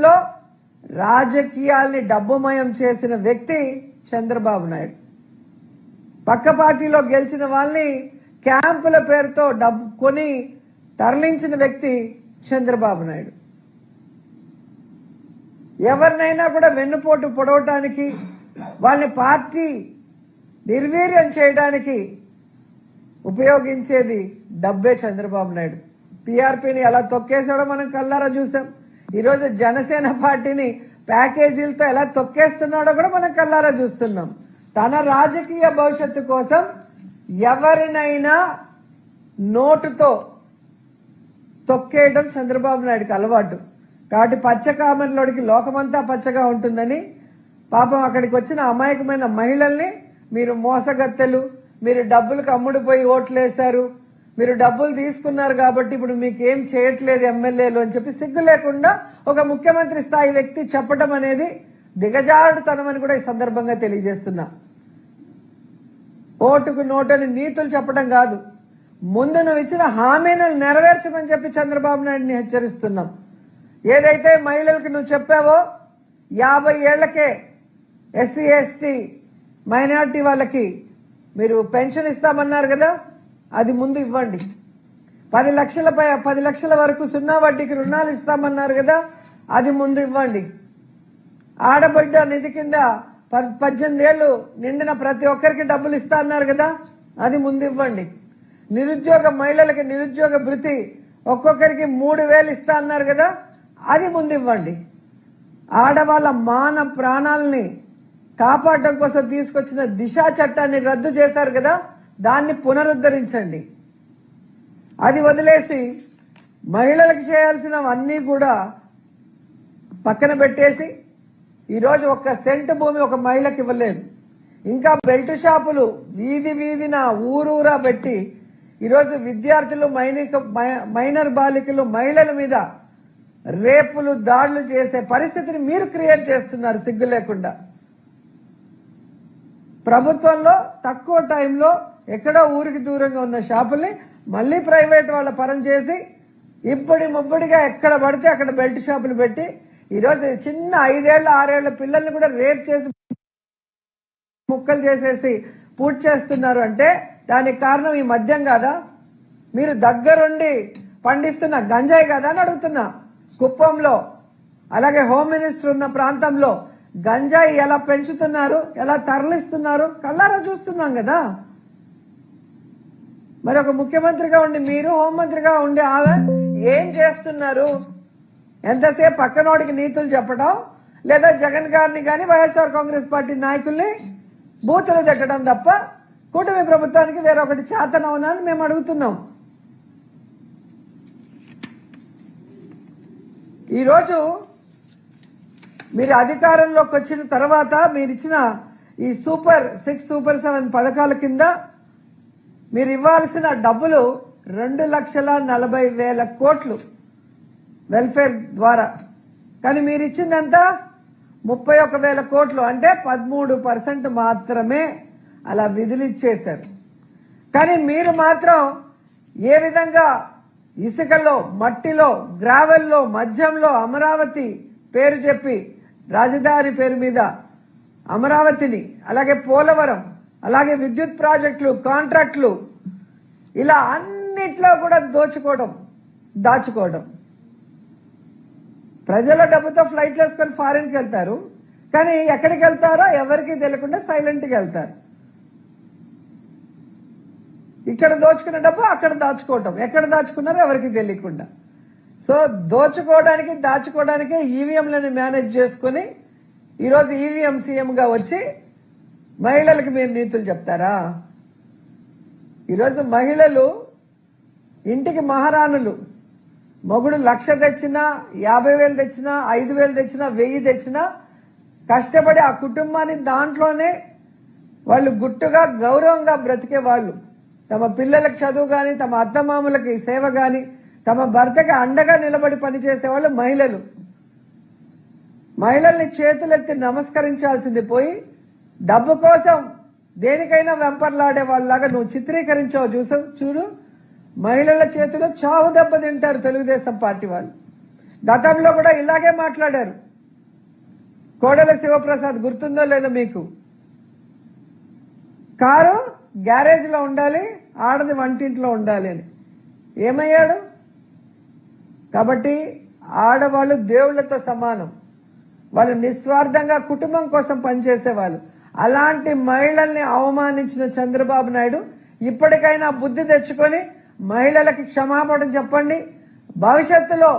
లో రాజకీయాల్ని డబ్బుమయం చేసిన వ్యక్తి చంద్రబాబు నాయుడు. పక్క పార్టీలో గెలిచిన వాళ్ళని క్యాంపుల పేరుతో డబ్బు కొని తరలించిన వ్యక్తి చంద్రబాబు నాయుడు. ఎవరినైనా కూడా వెన్నుపోటు పొడవటానికి, వాళ్ళని పార్టీ నిర్వీర్యం చేయడానికి ఉపయోగించేది డబ్బే చంద్రబాబు నాయుడు. టీఆర్పీని ఎలా తొక్కేసాడో మనం కళ్ళారా చూసాం. ఈరోజు జనసేన పార్టీని ప్యాకేజీలతో ఎలా తొక్కేస్తున్నాడో కూడా మనం కళ్ళారా చూస్తున్నాం. తన రాజకీయ భవిష్యత్తు కోసం ఎవరినైనా నోటుతో తొక్కేయడం చంద్రబాబు నాయుడుకి అలవాటు. కాబట్టి పచ్చ కామెర్లోడికి లోకమంతా పచ్చగా ఉంటుందని పాపం అక్కడికి వచ్చిన అమాయకమైన మహిళల్ని మీరు మోసగత్తెలు, మీరు డబ్బులకు అమ్ముడుపోయి ఓట్లేశారు, మీరు డబ్బులు తీసుకున్నారు కాబట్టి ఇప్పుడు మీకేం చేయట్లేదు ఎమ్మెల్యేలు అని చెప్పి సిగ్గు లేకుండా ఒక ముఖ్యమంత్రి స్థాయి వ్యక్తి చెప్పడం అనేది దిగజారుడుతనమని కూడా ఈ సందర్భంగా తెలియజేస్తున్నా. ఓటుకు నోటని నీతులు చెప్పడం కాదు, ముందు నువ్వు ఇచ్చిన హామీలను నెరవేర్చమని చెప్పి చంద్రబాబు నాయుడిని హెచ్చరిస్తున్నాం. ఏదైతే మహిళలకు నువ్వు చెప్పావో 50 ఏళ్లకే ఎస్సీ ఎస్టీ మైనార్టీ వాళ్ళకి మీరు పెన్షన్ ఇస్తామన్నారు కదా, అది ముందు ఇవ్వండి. 10 లక్షల వరకు 0 వడ్డీకి రుణాలు ఇస్తామన్నారు కదా, అది ముందు ఇవ్వండి. ఆడబిడ్డ నిధి కింద 18 ఏళ్లు నిండిన ప్రతి ఒక్కరికి డబ్బులు ఇస్తా అన్నారు కదా, అది ముందు ఇవ్వండి. నిరుద్యోగ మహిళలకి నిరుద్యోగ భృతి ఒక్కొక్కరికి 3000 ఇస్తా అన్నారు కదా, అది ముందు ఇవ్వండి. ఆడవాళ్ల మాన ప్రాణాలని కాపాడడం కోసం తీసుకొచ్చిన దిశా చట్టాన్ని రద్దు చేశారు కదా, దాన్ని పునరుద్ధరించండి. అది వదిలేసి మహిళలకు చేయాల్సినవన్నీ కూడా పక్కన పెట్టేసి ఈరోజు 1 సెంటు భూమి ఒక మహిళకి ఇవ్వలేదు. ఇంకా బెల్ట్ షాపులు వీధి వీధిన ఊరూరా పెట్టి ఈరోజు విద్యార్థులు మైనర్ బాలికలు మహిళల మీద రేపులు దాడులు చేసే పరిస్థితిని మీరు క్రియేట్ చేస్తున్నారు సిగ్గు లేకుండా. ప్రభుత్వంలో తక్కువ టైంలో ఎక్కడో ఊరికి దూరంగా ఉన్న షాపుల్ని మళ్లీ ప్రైవేట్ వాళ్ళ పరం చేసి ఇప్పటి ముప్పటిగా ఎక్కడ పడితే అక్కడ బెల్ట్ షాపులు పెట్టి ఈరోజు చిన్న 5 ఏళ్ల 6 ఏళ్ల పిల్లల్ని కూడా రేప్ చేసి ముక్కలు చేసేసి పూర్తి చేస్తున్నారు. అంటే దానికి కారణం ఈ మద్యం కాదా? మీరు దగ్గరుండి పండిస్తున్న గంజాయి కాదా అని అడుగుతున్నా. కుప్పంలో అలాగే హోమ్ మినిస్టర్ ఉన్న ప్రాంతంలో గంజాయి ఎలా పెంచుతున్నారు, ఎలా తరలిస్తున్నారు కళ్ళారా చూస్తున్నాం కదా. మరి ఒక ముఖ్యమంత్రిగా ఉండి మీరు, హోంమంత్రిగా ఉండి ఆమె ఏం చేస్తున్నారు? ఎంతసేపు పక్కనోడికి నీతులు చెప్పడం, లేదా జగన్ గారిని గాని వైఎస్ఆర్ కాంగ్రెస్ పార్టీ నాయకుల్ని బూతులు తిట్టడం తప్ప కూటమి ప్రభుత్వానికి వేరొకటి చేతనవునా అని మేము అడుగుతున్నాం. ఈరోజు మీరు అధికారంలోకి వచ్చిన తర్వాత మీరిచ్చిన ఈ సూపర్ 6, సూపర్ 7 పథకాల కింద మీరు ఇవ్వాల్సిన డబ్బులు 2,40,000 కోట్లు వెల్ఫేర్ ద్వారా. కానీ మీరు ఇచ్చిందంతా 31,000 కోట్లు, అంటే 13% మాత్రమే అలా విధులిచ్చేశారు. కానీ మీరు మాత్రం ఏ విధంగా ఇసుకలో, మట్టిలో, గ్రావెల్లో, మద్యంలో అమరావతి పేరు చెప్పి రాజధాని పేరు మీద అమరావతిని, అలాగే పోలవరం, అలాగే విద్యుత్ ప్రాజెక్టులు, కాంట్రాక్టులు, ఇలా అన్నిట్లో కూడా దాచుకోవడం. ప్రజల డబ్బుతో ఫ్లైట్లు వేసుకొని ఫారిన్కి వెళ్తారు, కానీ ఎక్కడికి వెళ్తారో ఎవరికి తెలియకుండా సైలెంట్గా వెళ్తారు. ఇక్కడ దోచుకున్న డబ్బు అక్కడ దాచుకోవటం, ఎక్కడ దాచుకున్నారో ఎవరికి తెలియకుండా. సో దోచుకోవడానికి, దాచుకోవడానికే ఈవీఎంలను మేనేజ్ చేసుకుని ఈరోజు ఈవీఎం సీఎంగా వచ్చి మహిళలకు మీరు నీతులు చెప్తారా? ఈరోజు మహిళలు ఇంటికి మహారాణులు. మొగుడు 1,00,000 తెచ్చినా, 50,000 తెచ్చినా, 5,000 తెచ్చినా, 1,000 తెచ్చినా కష్టపడి ఆ కుటుంబాన్ని దాంట్లోనే వాళ్ళు గుట్టుగా గౌరవంగా బ్రతికే వాళ్ళు. తమ పిల్లలకు చదువు గాని, తమ అత్తమామలకి సేవ గాని, తమ భర్తకి అండగా నిలబడి పనిచేసే వాళ్ళు మహిళలు. మహిళల్ని చేతులెత్తి నమస్కరించాల్సింది పోయి డబ్బు కోసం దేనికైనా వెంపర్లాడే వాళ్ళలాగా నువ్వు చిత్రీకరించావు చూడు. మహిళల చేతిలో చావు దెబ్బ తింటారు తెలుగుదేశం పార్టీ వాళ్ళు. గతంలో కూడా ఇలాగే మాట్లాడారు. కోడెల శివప్రసాద్ గుర్తుందో లేదో మీకు? కారు గ్యారేజ్ లో ఉండాలి, ఆడది వంటింట్లో ఉండాలి అని. ఏమయ్యాడు? కాబట్టి ఆడవాళ్ళు దేవుళ్లతో సమానం. వాళ్ళు నిస్వార్థంగా కుటుంబం కోసం పనిచేసేవాళ్ళు. అలాంటి మహిళల్ని అవమానించిన చంద్రబాబు నాయుడు ఇప్పటికైనా బుద్ధి తెచ్చుకొని మహిళలకి క్షమాపణ చెప్పండి. భవిష్యత్తులో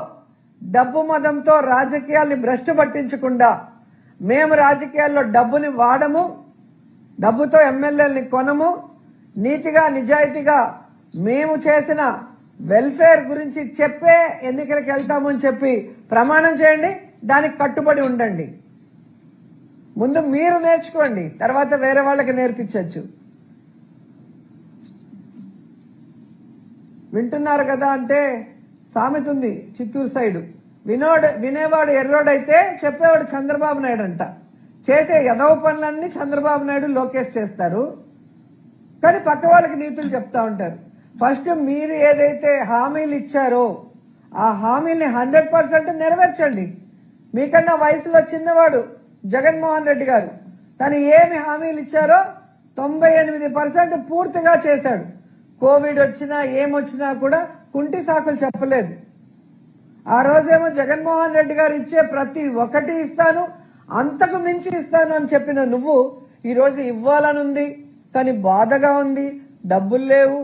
డబ్బు మదంతో రాజకీయాల్ని భ్రష్టు పట్టించకుండా, మేము రాజకీయాల్లో డబ్బుని వాడము, డబ్బుతో ఎమ్మెల్యేలని కొనము, నీతిగా నిజాయితీగా మేము చేసిన వెల్ఫేర్ గురించి చెప్పే ఎన్నికలకు వెళ్తాము అని చెప్పి ప్రమాణం చేయండి. దానికి కట్టుబడి ఉండండి. ముందు మీరు నేర్చుకోండి, తర్వాత వేరే వాళ్ళకి నేర్పించవచ్చు. వింటున్నారు కదా అంటే సామెత ఉంది చిత్తూరు సైడు, వినేవాడు ఎర్రోడైతే చెప్పేవాడు చంద్రబాబు నాయుడు అంట. చేసే ఎదవ పనులన్నీ చంద్రబాబు నాయుడు లోకేష్ చేస్తారు, కానీ పక్క వాళ్ళకి నీతులు చెప్తా ఉంటారు. ఫస్ట్ మీరు ఏదైతే హామీలు ఇచ్చారో ఆ హామీల్ని 100% నెరవేర్చండి. మీకన్నా వయసులో చిన్నవాడు జగన్మోహన్ రెడ్డి గారు. తను ఏమి హామీలు ఇచ్చారో 98% పూర్తిగా చేశాడు. కోవిడ్ వచ్చినా ఏమొచ్చినా కూడా కుంటి సాకులు చెప్పలేదు. ఆ రోజేమో జగన్మోహన్ రెడ్డి గారు ఇచ్చే ప్రతి ఒక్కటి ఇస్తాను, అంతకు మించి ఇస్తాను అని చెప్పిన నువ్వు ఈరోజు ఇవ్వాలనుంది, కానీ బాధగా ఉంది, డబ్బులు లేవు.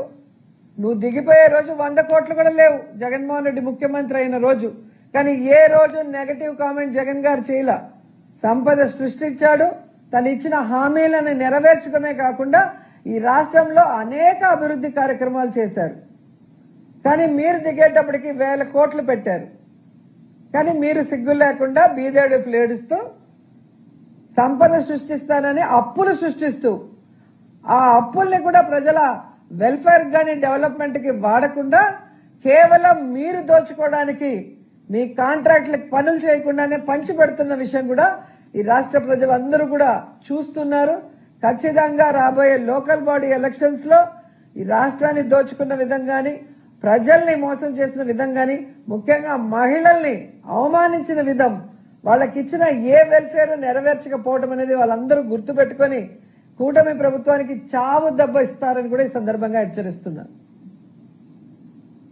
నువ్వు దిగిపోయే రోజు 100 కోట్లు కూడా లేవు జగన్మోహన్ రెడ్డి ముఖ్యమంత్రి అయిన రోజు. కానీ ఏ రోజు నెగటివ్ కామెంట్ జగన్ గారు చేయలా. సంపద సృష్టించాడు. తను ఇచ్చిన హామీలను నెరవేర్చడమే కాకుండా ఈ రాష్ట్రంలో అనేక అభివృద్ధి కార్యక్రమాలు చేశారు. కానీ మీరు దిగేటప్పటికి 1000 కోట్లు పెట్టారు. కానీ మీరు సిగ్గు లేకుండా బీదేడుపులు ఏడుస్తూ సంపద సృష్టిస్తానని అప్పులు సృష్టిస్తూ ఆ అప్పుల్ని కూడా ప్రజల వెల్ఫేర్ గాని డెవలప్మెంట్ కి వాడకుండా కేవలం మీరు దోచుకోవడానికి మీ కాంట్రాక్ట్లకు పనులు చేయకుండానే పంచి పెడుతున్న విషయం కూడా ఈ రాష్ట్ర ప్రజలందరూ కూడా చూస్తున్నారు. ఖచ్చితంగా రాబోయే లోకల్ బాడీ ఎలక్షన్స్ లో ఈ రాష్ట్రాన్ని దోచుకున్న విధంగాని, ప్రజల్ని మోసం చేసిన విధంగాని, ముఖ్యంగా మహిళల్ని అవమానించిన విధం, వాళ్ళకిచ్చిన ఏ వెల్ఫేర్ నెరవేర్చకపోవడం అనేది వాళ్ళందరూ గుర్తుపెట్టుకుని కూటమి ప్రభుత్వానికి చావు దెబ్బ ఇస్తారని కూడా ఈ సందర్భంగా హెచ్చరిస్తున్నారు.